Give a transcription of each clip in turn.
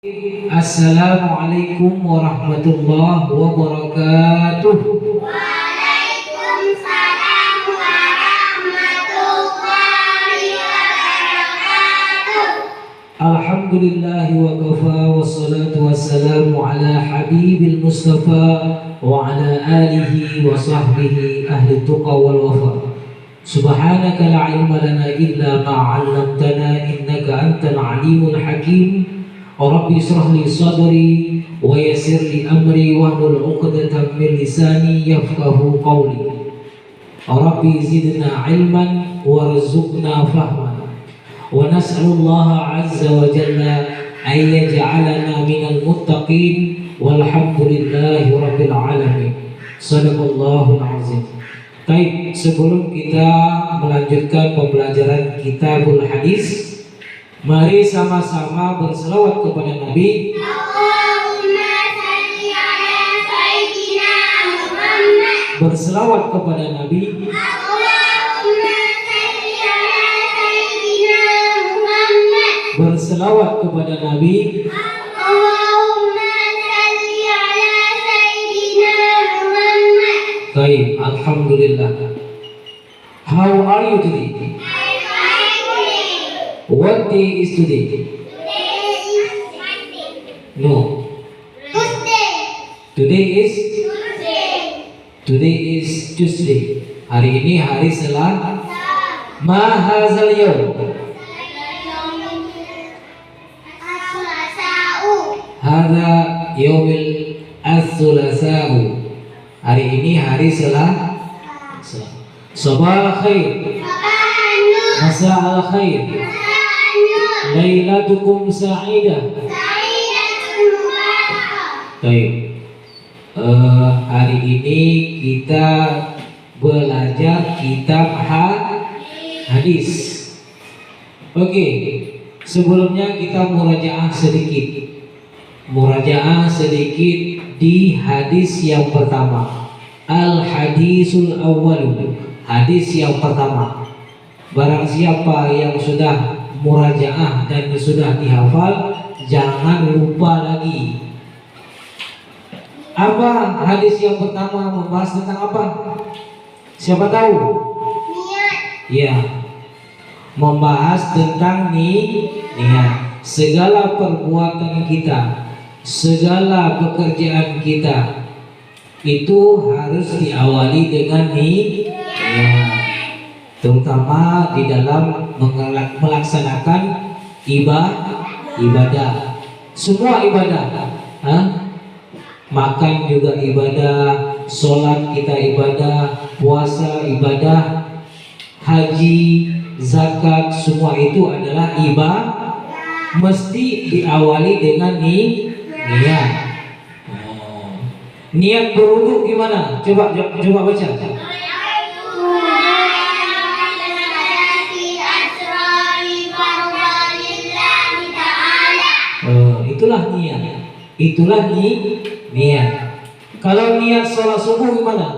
Assalamualaikum warahmatullahi wabarakatuh. Waalaikumsalam warahmatullahi wabarakatuh. Alhamdulillahi wa kafa wassalatu wassalamu ala habibil mustafa wa ala alihi wa sahbihi ahli tuqa wal wafa. Subhanaka la ilma lana illa ma 'allamtana innaka antal alimul hakim. Rabbi israh li sadri wa yassir li amri wahlul 'uqdatam min lisani yafqahu qawli. Rabbi zidna ilman warzuqna fahman. Wa nas'alullaha 'azza wa jalla ay yaj'alana minal muttaqin walhamdulillahi rabbil alamin. Shadaqallahul azim. Baik, sebelum kita melanjutkan pembelajaran Kitabul Hadis, mari sama-sama berselawat kepada Nabi. Allahumma salli ala sayyidina Muhammad. Berselawat kepada Nabi. Allahumma salli ala sayyidina Muhammad. Berselawat kepada Nabi. Allahumma salli ala sayyidina Muhammad. Baik, alhamdulillah. How are you today? What day is today? No. Today is Tuesday. Hari ini hari Selasa. Ma hadzal yawm? Hadza yaumil ats-tsulasa'u. Hari ini hari Selasa. Sabah khair. Masa al khair. Lailatukum sa'idah. Baik. Hari ini kita belajar kitab hadis. Oke. Sebelumnya kita murajaah sedikit di hadis yang pertama. Al hadisul awwal. Hadis yang pertama. Barang siapa yang sudah murajaah dan sudah dihafal, jangan lupa lagi. Apa hadis yang pertama membahas tentang apa? Siapa tahu? Niat. Ya, membahas tentang niat. Segala perbuatan kita, segala pekerjaan kita itu harus diawali dengan niat. Terutama di dalam melaksanakan ibadah. Semua ibadah, makan juga ibadah, sholat kita ibadah, puasa ibadah, haji, zakat, semua itu adalah ibadah. Mesti diawali dengan niat. Niat berwudu gimana? Coba baca. Itulah niat. Kalau niat sholat subuh gimana?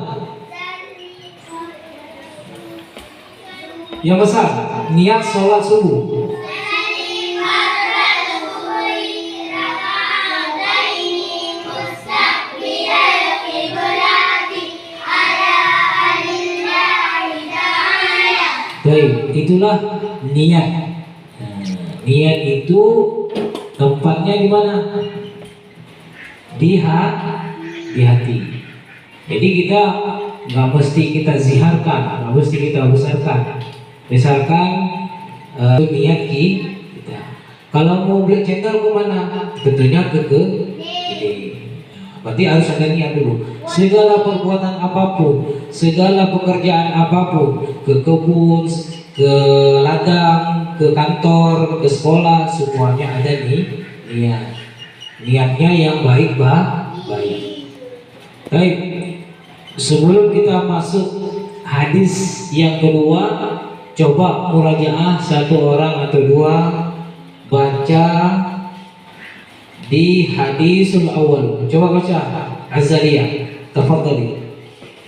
Yang besar, niat sholat subuh. Baik, itulah niat. Niat itu tempatnya di mana? Di hati. Jadi kita nggak mesti kita ziharkan, nggak mesti kita besarkan. Misalkan niat kita. Kalau mau beli cendol ke mana? Tentunya ke berarti harus ada niat dulu. Segala perbuatan apapun, segala pekerjaan apapun, ke kebun, ke ladang, ke kantor, ke sekolah, semuanya ada niat. Niatnya yang baik. Baik. Sebelum kita masuk hadis yang kedua, coba murajaah satu orang atau dua baca di hadisul awal. Coba baca Azaliyah. Tafadhali.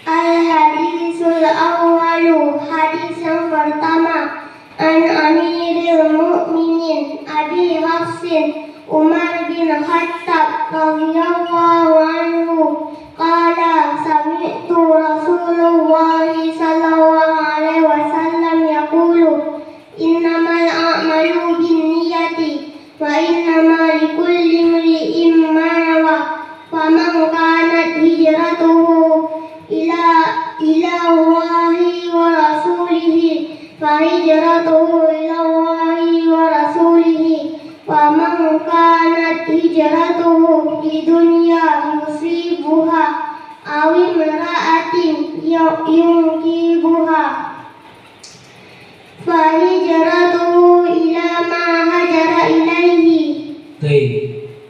Al hadisul awwalu, hadis yang pertama. An Amiril Mu'minin Abi Hafsin Umar bin Khattab radhiyallahu anhu qala sami'tu Rasulullah sallallahu alaihi wasallam yaqulu innamal a'malu binniyati wa innamal likulli imri'in ma nawa faman kanat hijratuhu ila Allahi wa rasulihi fa hijratuhu ila Allahi wa rasulihi wa man kanat hijratuhu lidunya yusibuha aw imra'atin yunkibuha fa hijratuhu ila ma hajara ilaihi. Baik,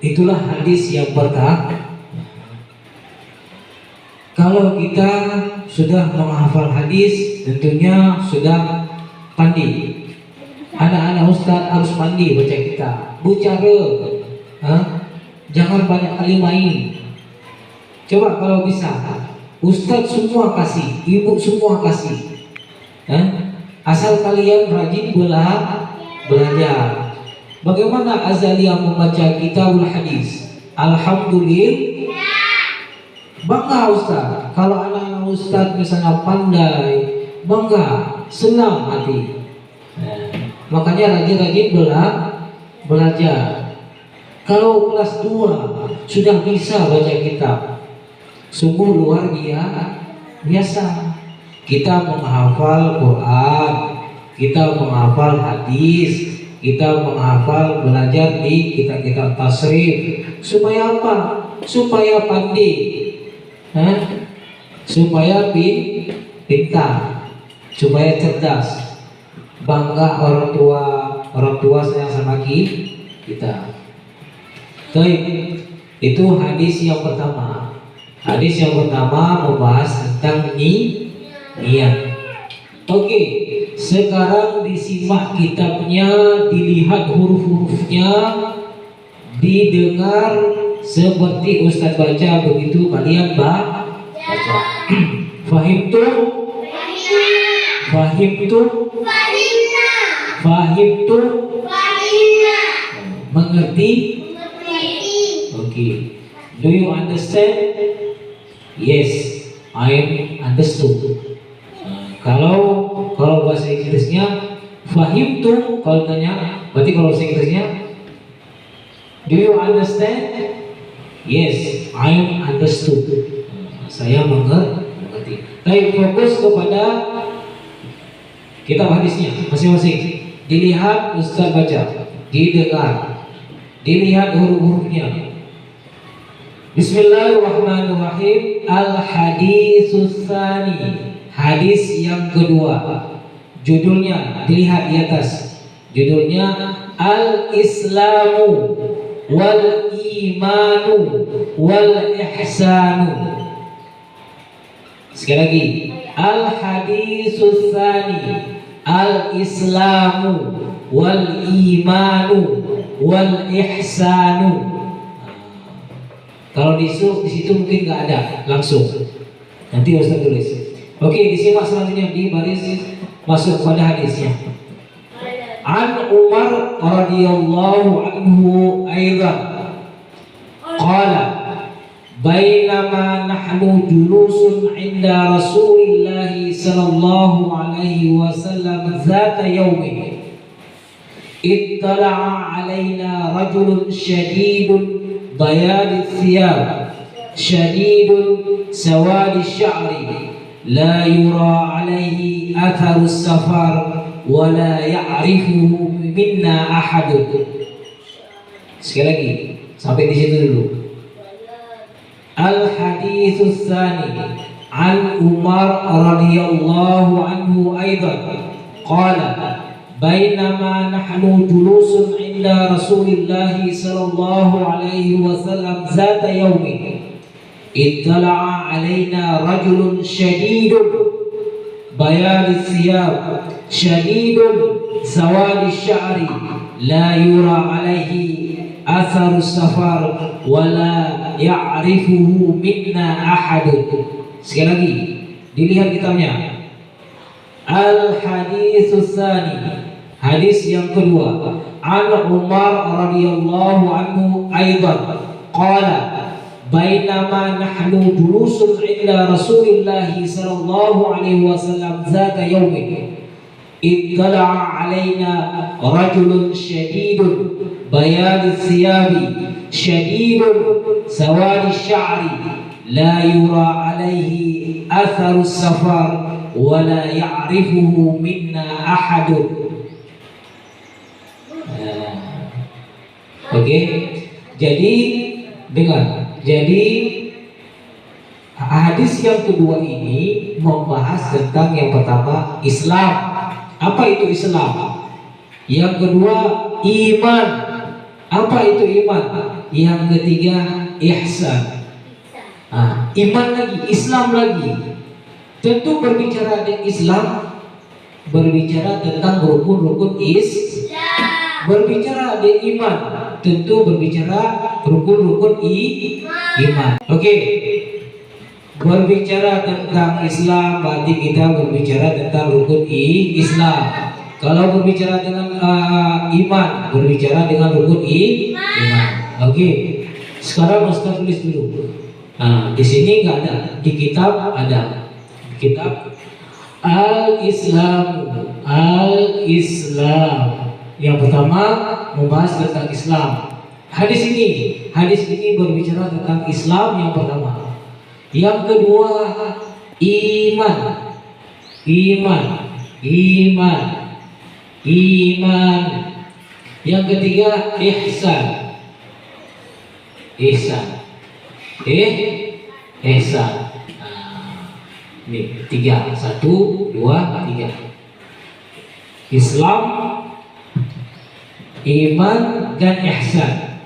itulah hadis yang pertama. Kalau kita sudah menghafal hadis, tentunya sudah pandai. Anak-anak ustaz harus pandai baca kita, bicara, jangan banyak kali main. Coba kalau bisa, ustaz semua kasih, ibu semua kasih, asal kalian rajin belajar. Bagaimana Azaliyah membaca kitabul hadis? Alhamdulillah. Bangga Ustaz, kalau anak-anak Ustaz misalnya pandai, bangga, senang hati. Makanya rajin-rajin belajar. Kalau kelas 2 sudah bisa baca kitab, sungguh luar biasa. Kita menghafal Quran, kita menghafal hadis, kita menghafal belajar di kitab-kitab tasrif. Supaya apa? Supaya pandai. Supaya pintar, supaya cerdas, bangga orang tua sayang sama kita. Baik, itu hadis yang pertama. Hadis yang pertama membahas tentang niat. Oke, sekarang disimak kitabnya, dilihat huruf-hurufnya, didengar seperti Ustaz baca, begitu kalian baca. Fahimtum? Fahimtum? Fahimtum? Mengerti? Okay. Do you understand? Yes, I understood. Kalau bahasa Inggrisnya fahimtum, kalau tanya, berarti kalau bahasa Inggrisnya do you understand? Yes, I understood. Saya mengerti. Baik, fokus kepada kitab hadisnya masing-masing. Dilihat Ustaz baca, didengar, dilihat huruf-hurufnya. Bismillahirrahmanirrahim. Al-haditsus tsani. Hadis yang kedua. Judulnya dilihat di atas. Judulnya Al-Islamu wal imanu wal ihsanu. Sekali lagi, al-haditsus tsani, al-islamu wal imanu wal ihsanu. Kalau di situ mungkin nggak ada langsung. Nanti Ustaz tulis. Oke, disimak selanjutnya di baris masuk pada hadisnya. An Umar radhiyallahu anhu aidan qala bainama nahnu julusun 'inda Rasulillah sallallahu alaihi wasallam zata yawmin ittala'a 'alaina rajulun shadidun bayadith thiyab shadidun sawadis sya'ri la yura 'alaihi atharus safar wala ya'rifuhu minna ahadun. Sekali lagi, sampai di situ dulu. Al-haditsus tsani an Umar radhiyallahu anhu aidan qala bainama nahnu julusun 'inda Rasulillah sallallahu alaihi wasallam zata yawmin ittala'a 'alaina rajulun shadidun bayadith thiyab shadidun sawadis sya'ri la yura alaihi atharu safar wala ya'rifuhu minna ahadun. Sekali lagi, dilihat kitabnya. Al-haditsus tsani, Hadis yang kedua, an Umar radhiyallahu anhu aidan qala bainama nahnu julusun inda Rasulillah sallallahu alaihi wasallam zata yaumin ittala'a alaina rajulun syadidun bayadil thiyabi syadidun sawadil sya'ri la yura alaihi atharus safar wa la ya'rifuhu minna ahadun. Oke, jadi dengar. Jadi hadis yang kedua ini membahas tentang yang pertama Islam. Apa itu Islam? Yang kedua iman. Apa itu iman? Yang ketiga ihsan. Iman lagi, Islam lagi. Tentu berbicara tentang Islam, berbicara tentang rukun-rukun Islam. Berbicara tentang iman, tentu berbicara rukun-rukun iman. Oke. Berbicara tentang Islam berarti kita berbicara tentang rukun Islam. Kalau berbicara dengan iman, berbicara dengan rukun iman. Oke. Sekarang Ustaz tulis dulu. Di sini nggak ada, di kitab ada. Kitab Al-Islam. Yang pertama membahas tentang Islam. Hadis ini berbicara tentang Islam yang pertama. Yang kedua iman. Yang ketiga ihsan. Ini tiga, 1, 2, 3. Islam, iman, dan ihsan.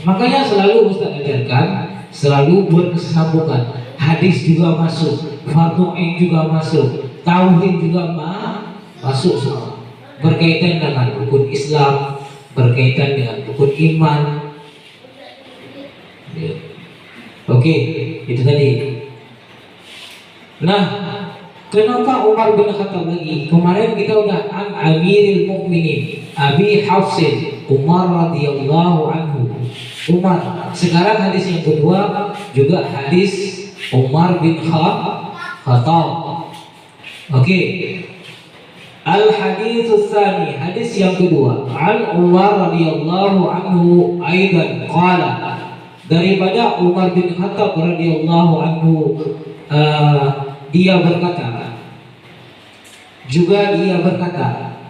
Makanya selalu Ustaz ajarkan, selalu berkesinambungan. Hadis juga masuk, fardu ain juga masuk, tauhid juga masuk semua. Berkaitan dengan rukun Islam, berkaitan dengan rukun iman. Oke, itu tadi. Nah, kenapa Umar bin Khattab lagi? Kemarin kita udah an Amiril Mukminin Abi Hafsin Umar radhiyallahu anhu. Umar. Sekarang hadis yang kedua juga hadis Umar bin Khattab. Oke. Al-hadits tsani, hadis yang kedua, an Umar radhiyallahu anhu aidan qala. Daripada Umar bin Khattab radhiyallahu anhu dia berkata,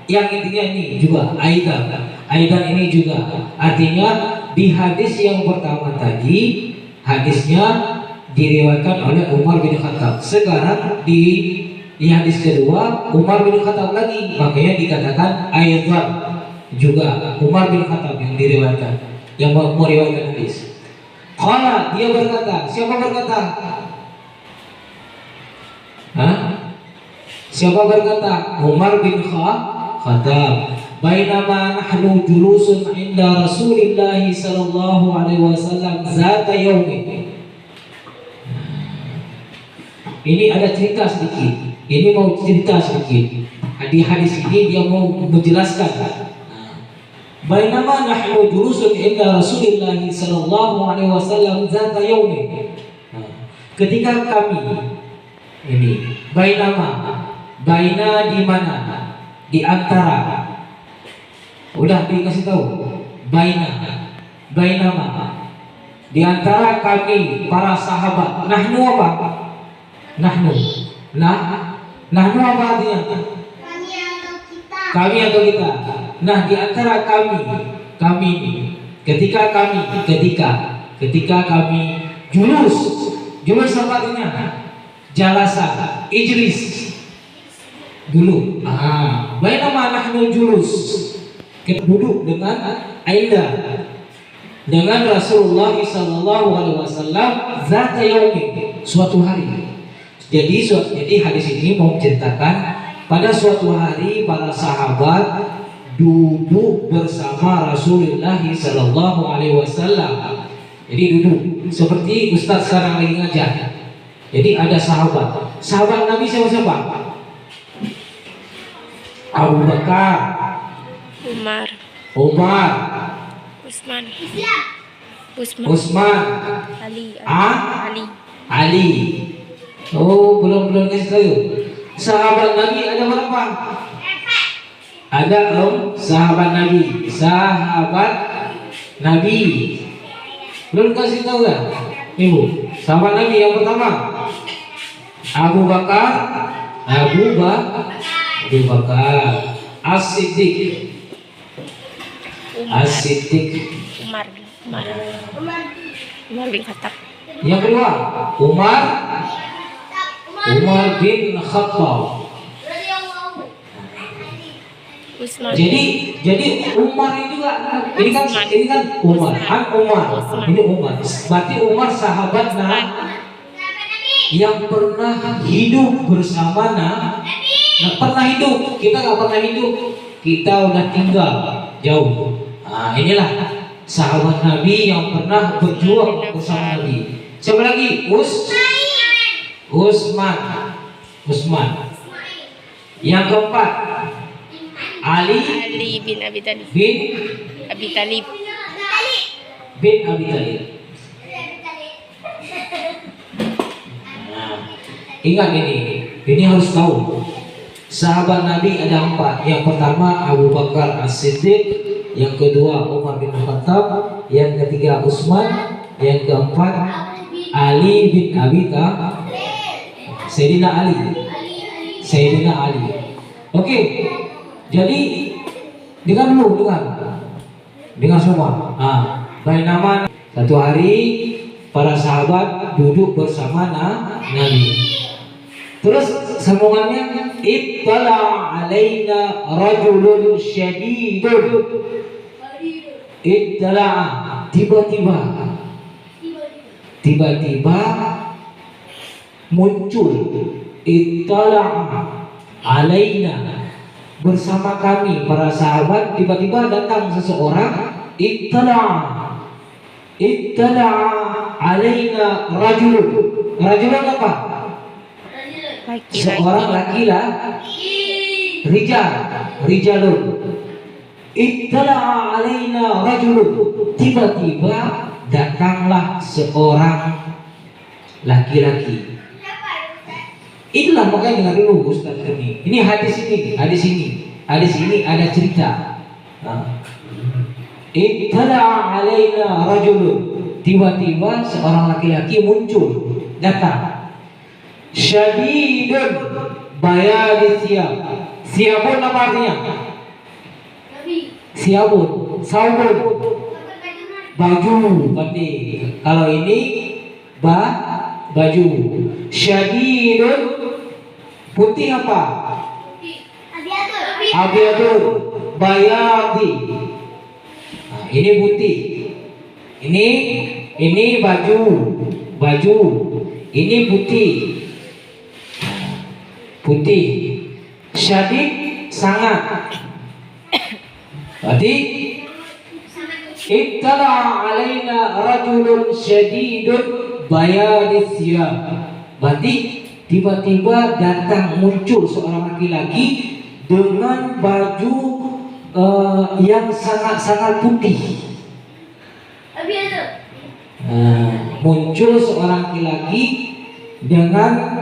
yang intinya ini juga aidan ini juga artinya di hadis yang pertama tadi hadisnya diriwayatkan oleh Umar bin Khattab. Sekarang di hadis kedua Umar bin Khattab lagi, makanya dikatakan aidan juga Umar bin Khattab yang diriwayatkan, yang meriwayatkan hadis. Qala, dia berkata, siapa berkata? Siapa berkata? Umar bin Khattab. Bainama nahnu julusun inda Rasulillah sallallahu alaihi wasallam zata yaumin. Ini ada cerita sedikit. Ini mau cerita sedikit. Di hadis ini dia mau menjelaskan. Bainama nahnu julusun inda Rasulillah sallallahu alaihi wasallam zata yaumin. Ketika kami ini baina di mana? Di antara. Udah dikasih tahu. Bainama. Di antara kami para sahabat. Nahnu apa? Nahnu apa artinya? Kami atau kita. Nah, di antara kami ketika kami julus apa artinya? Jalasa, ijlis dulu. Bainama nahnu julus, kita duduk dengan Aida, dengan Rasulullah sallallahu alaihi wasallam zata yaumin, suatu hari. Jadi hadis ini mau menceritakan pada suatu hari para sahabat duduk bersama Rasulullah sallallahu alaihi wasallam. Jadi duduk seperti Ustaz sekarang lagi ngajar. Jadi ada sahabat Nabi siapa? Abu Bakar, Umar. Umar, Usman. Usman, Ali. Ah? Ali. Ali. Oh, belum kasih tahu. Sahabat Nabi ada berapa? Ada sahabat Nabi. Sahabat Nabi. Belum kasih tahu ya, Ibu. Sahabat Nabi yang pertama Abu Bakar. As-Siddiq. Umar bin Khattab. Yang kedua Umar bin Khattab. Usman. Jadi Umar ini juga ini kan Umar. Ini Umar. Berarti Umar sahabat yang pernah hidup bersama pernah hidup. Kita nggak pernah hidup. Kita udah tinggal jauh. Nah, inilah sahabat Nabi yang pernah berjuang bersama Nabi. Siapa lagi? Usman. Yang keempat Ali bin Abi Thalib. bin Abi Thalib. Nah, ingat ini harus tahu. Sahabat Nabi ada 4. Yang pertama Abu Bakar As-Siddiq, yang kedua Umar bin Khattab, yang ketiga Usman, yang keempat Ali bin Abi Thalib. Sayyidina Ali. Oke. Jadi dengar semua. Bainama satu hari para sahabat duduk bersama Nabi. Terus sambungannya ittala alaina rajulun syadidun. Ittala tiba-tiba muncul. Ittala alaina bersama kami para sahabat, tiba-tiba datang seseorang. Ittala alaina rajulun apa? Seorang laki-laki. Rijalun. Ittala alaina rajulun. Tiba-tiba datanglah seorang laki-laki. Inilah makanya dengar dulu Ustaz ini. Ini hadis ini ada cerita. Ittala alaina rajulun. Tiba-tiba seorang laki-laki muncul, datang. Syadidun bayadi siyab. Siyabun apa artinya? Saubun. Baju. Berarti kalau ini baju. Syadidun putih apa? Abiadur. Bayadi. Nah, ini putih. Ini baju. Ini putih. Syadid sangat. Berarti ittala alaina rajulun syadidun bayadis siyab. Berarti tiba-tiba datang muncul seorang laki-laki dengan baju yang sangat putih. Muncul seorang laki-laki dengan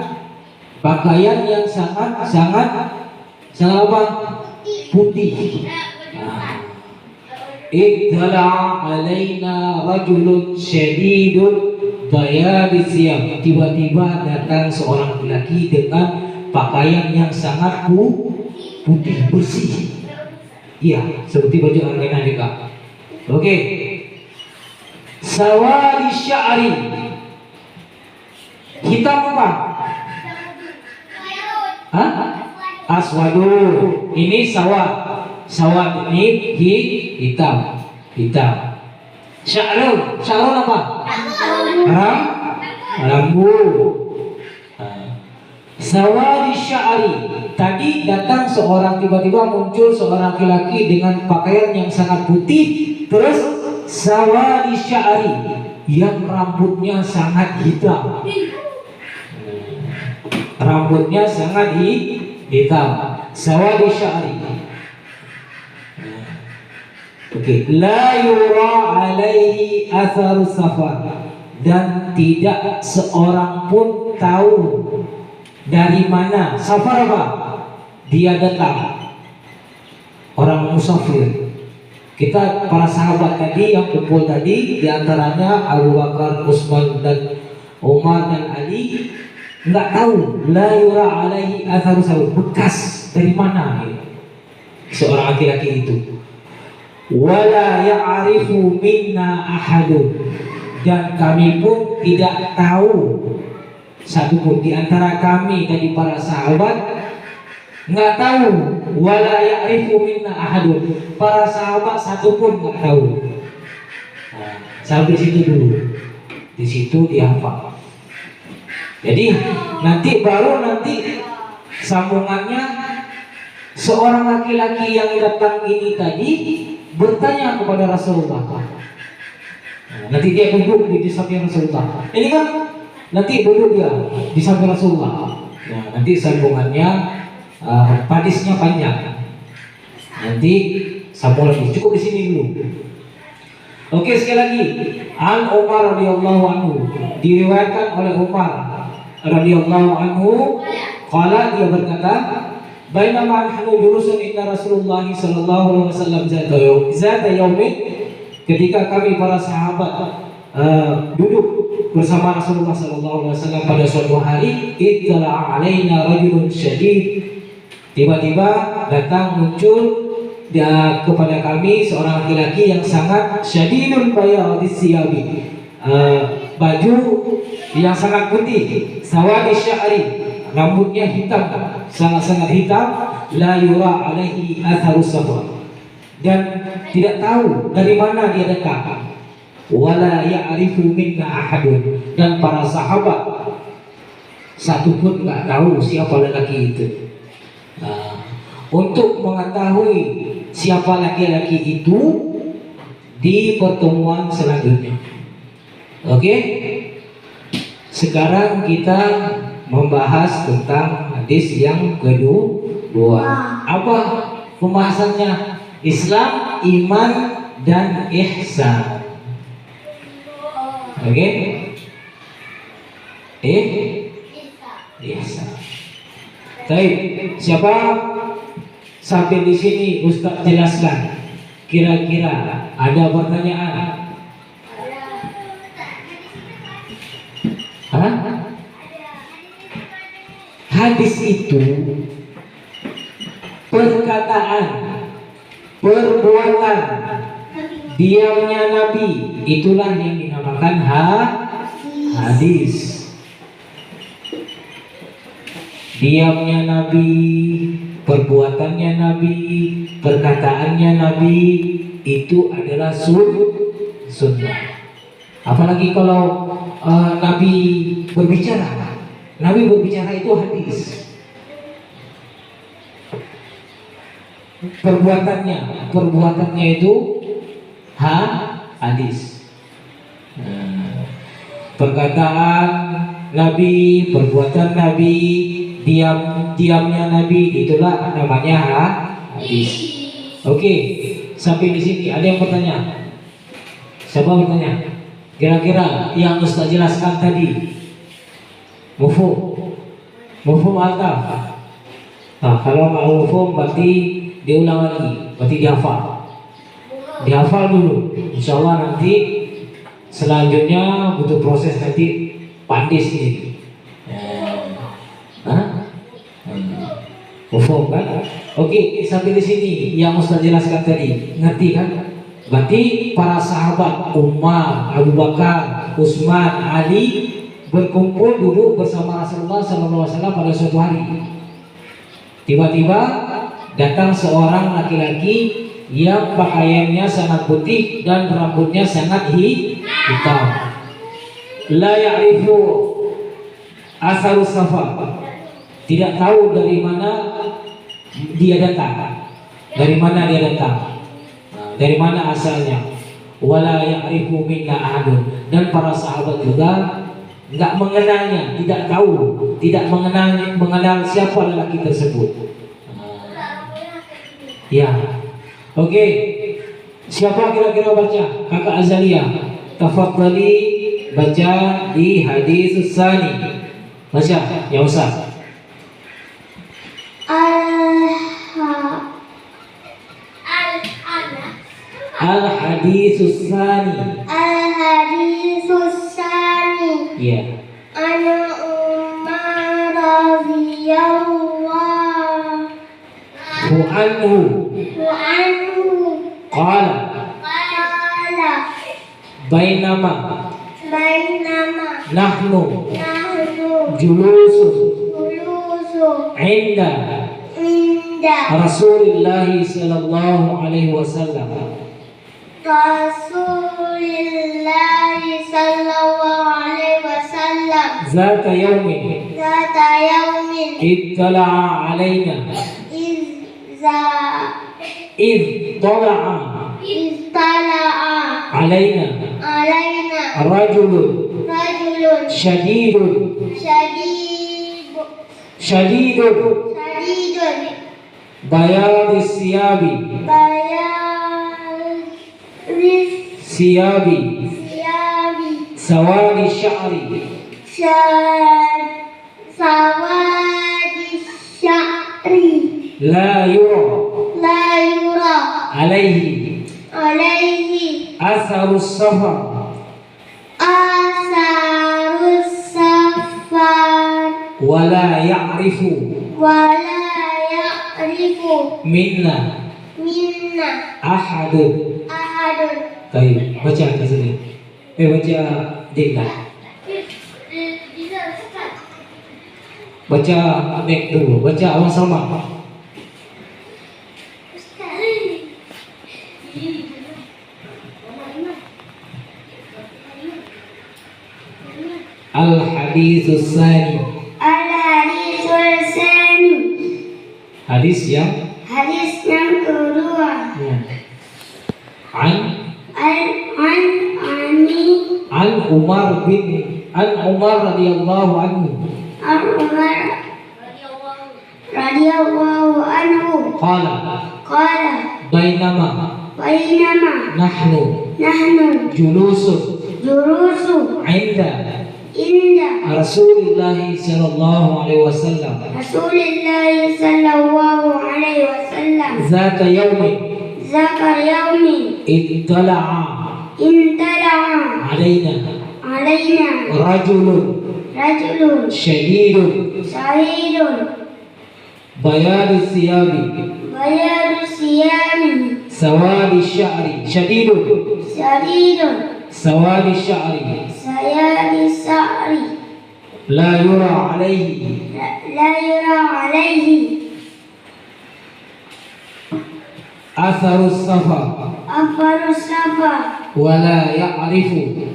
pakaian yang sangat putih. Ittala alaina rajulun syadidun bayadis siyab. Tiba-tiba datang seorang laki-laki dengan pakaian yang sangat putih bersih. Iya, seperti baju arena juga. Oke. Sawadi sya'ri. Hitam apa? Aswadu. Ini sawad ini hitam. Sya'run apa? Rambut. Sawadi sya'ri. Tadi datang tiba-tiba muncul seorang laki-laki dengan pakaian yang sangat putih. Terus sawadi sya'ri, yang rambutnya sangat hitam. Sawadi sya'ri. Oke, la yura alaihi atharus safar, dan tidak seorang pun tahu dari mana safar apa? Dia datang. Orang musafir. Kita para sahabat tadi yang kumpul tadi, diantaranya Abu Bakar, Utsman dan Umar dan Ali, nggak tahu la yura alaihi atharus safar, bekas dari mana seorang laki-laki itu. Wala ya'rifu minna ahadun, dan kami pun tidak tahu, satu pun di antara kami dari para sahabat nggak tahu. Wala ya'rifu minna ahadun, para sahabat satu pun nggak tahu. Nah, sampai situ dulu, di situ dihafal. Jadi nanti sambungannya, seorang laki-laki yang datang ini tadi bertanya kepada Rasulullah. Nanti dia duduk di samping Rasulullah. Ini kan nanti duduk dia di samping Rasulullah. Nah, nanti sambungannya hadisnya panjang. Nanti sambung lagi. Cukup di sini dulu. Oke, sekali lagi. An Umar radhiyallahu anhu, diriwayatkan oleh Umar radhiyallahu anhu, qala, dia berkata, bainama nahnu julusun inda Rasulullah sallallahu alaihi wasallam zata yaumin, ketika kami para sahabat duduk bersama Rasulullah sallallahu alaihi wasallam pada suatu hari, ittala alaina rajulun syadid, tiba-tiba datang muncul kepada kami seorang laki-laki yang sangat syadidul bayadis siyabi, baju yang sangat putih, sawadi sya'ri, rambutnya hitam, sangat-sangat hitam, la yura alaihi atharus safar, dan tidak tahu dari mana dia datang. Wala ya'rifu minna ahadun, dan para sahabat satu pun nggak tahu siapa lelaki itu. Nah, untuk mengetahui siapa laki-laki itu di pertemuan selanjutnya. Oke? Sekarang kita membahas tentang hadis yang kedua. Apa pembahasannya? Islam, iman, dan ihsan. Oke? Ihsan. Baik, siapa sampai di sini Ustaz jelaskan? Kira-kira ada pertanyaan? Hah? Hadis itu perkataan, perbuatan, diamnya Nabi, itulah yang dinamakan hadis. Diamnya Nabi, perbuatannya Nabi, perkataannya Nabi, itu adalah sunnah. Apalagi kalau Nabi berbicara, Nabi berbicara itu hadis. Perbuatannya itu hadis. Perkataan Nabi, perbuatan Nabi, diamnya Nabi, itulah namanya hadis. Oke, sampai di sini ada yang bertanya? Siapa bertanya? Kira-kira yang Ustaz jelaskan tadi, mufhum atau? Nah, kalau nggak mufhum berarti diulang lagi, berarti dihafal dulu. Insya Allah nanti selanjutnya butuh proses nanti pandis ini. Mufhum kan? Oke, sampai di sini yang Ustaz jelaskan tadi, ngerti kan? Berarti para sahabat Umar, Abu Bakar, Utsman, Ali berkumpul duduk bersama Rasulullah SAW pada suatu hari. Tiba-tiba datang seorang laki-laki yang pakaiannya sangat putih dan rambutnya sangat hitam. La ya'rifu asarus safar, tidak tahu dari mana dia datang. Dari mana dia datang? Dari mana asalnya? Wala ya'rifu minna ahadun, dan para sahabat juga nggak mengenalnya, tidak tahu, tidak mengenal siapa lelaki tersebut. Ya, oke. Siapa kira-kira baca? Kakak Azalia. Tafadhali baca di hadis tsani. Baca, ya Ustaz. Al-hadis tsani. Al-hadis tsani. Ya. An Umar radhiyallahu anhu Qala Bainama Nahnu Julusun Inda Rasulullah sallallahu alaihi wasallam Zata yawmin Ittala'a alaina Ittala'a alaina Rajulun Shadidun Bayadis siyabi Sawadi sya'ri La yura Alaihi Atharus safar Wala ya'rifu Minna Ahadun. Baik, baca ke sini. Baca Dinda. Baca Nek dulu. Baca awal sama. Al-haditsus tsani. Hadis yang kedua. Ya. An Umar radhiyallahu anhu. Qala Bainama Nahnu Julusun Inda Rasulullah sallallahu alaihi wasallam Zata yawmin Ittala'a alaina Rajulun Shadidun Bayadis siyabi Sawadi sya'ri Shadidun Sawadi sya'ri La yura alaihi Atharus safar Wala ya'rifu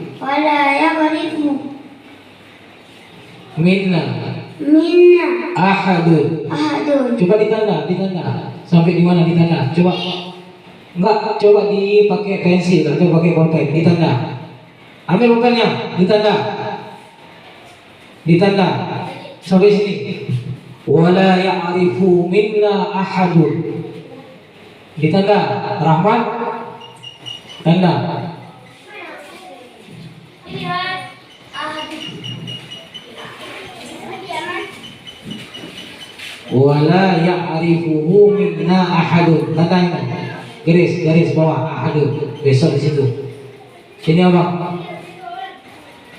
Minna Ahadun. Coba ditanda sampai di mana ditanda? Coba enggak, coba dipakai pensil atau pakai bolpen ditanda. Ambil bolpennya, ditanda sampai sini. Wala ya'rifu minna ahadun. Ditanda. Rahman tanda. Wala ya'rifuhu minna ahadun. Tanda ini. Garis bawah ahadun. Besok di situ. Sini apa?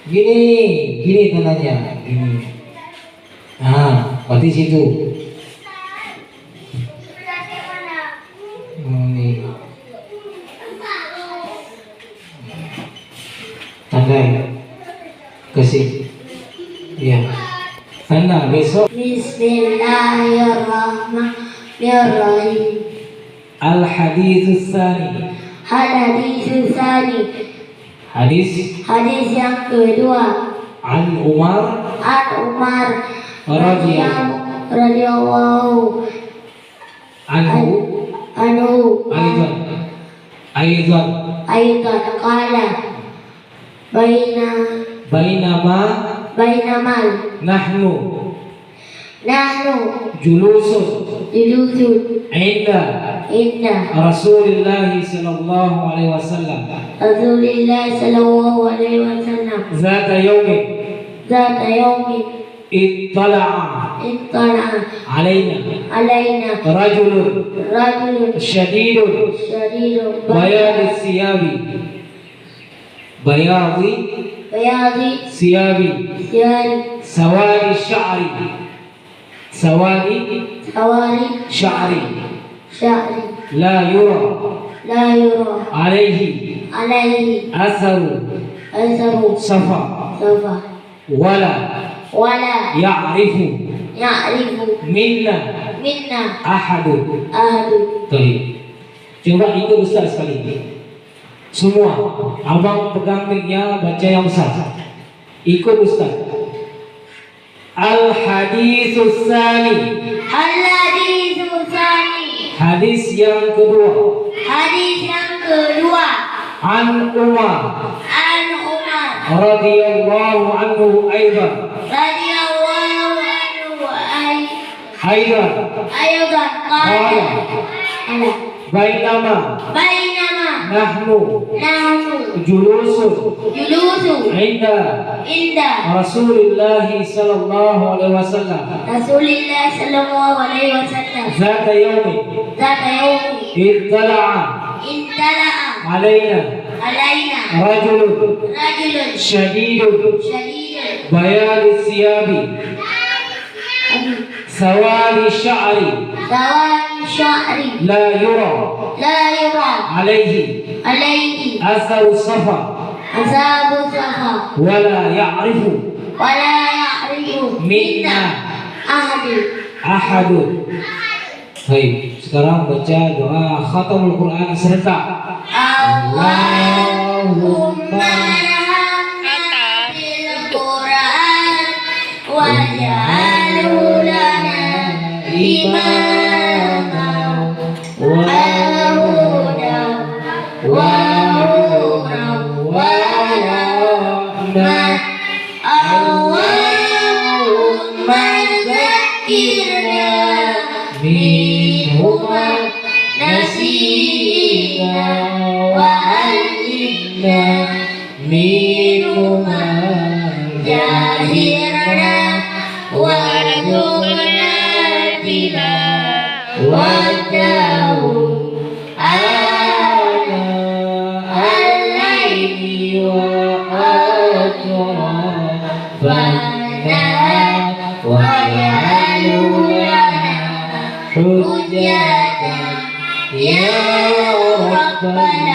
Gini tandanya. Gini. Nah, berarti situ. Ini. Tanda ke sini. Ya. Tanda besok. Bismillahirrahmanirrahim. Al-haditsus tsani. Hadis yang kedua. An Umar radhiyallahu anhu aidan qala bainama nahnu julusun julusun inda Rasulullah sallallahu alaihi wasallam zata yaumin ittala'a alaina rajulun syadidun bayadi siyabi sawadi sya'ri la yura alaihi atharu safa wala ya'rifu minna ahadun. Baik. Coba ikut Ustaz sekali. Semua abang pegang mic-nya, baca yang besar. Ikut Ustaz. Al-haditsus tsani. Hadis yang kedua. An Umar radhiyallahu anhu aidan. Qala bainama nahnu julusun inda Rasulullah sallallahu alaihi wasallam zata yaumin ittala'a alaina rajulun syadidun bayadi siyabi sawadi sya'ri la yura alaihi atharu safa wala ya'rifu minna ahadun. Baik, sekarang baca doa khatamul Quran serta Allahumma bil Quran waj'alhu lana imama wa hudan wa nuran wa rahmah. Allahumma zakkirna minhuma nasina wa alimna minhuma jahirna wa rzuqna tilawatahu ana al-laili wa atrafana wa hujjatan ya rabbal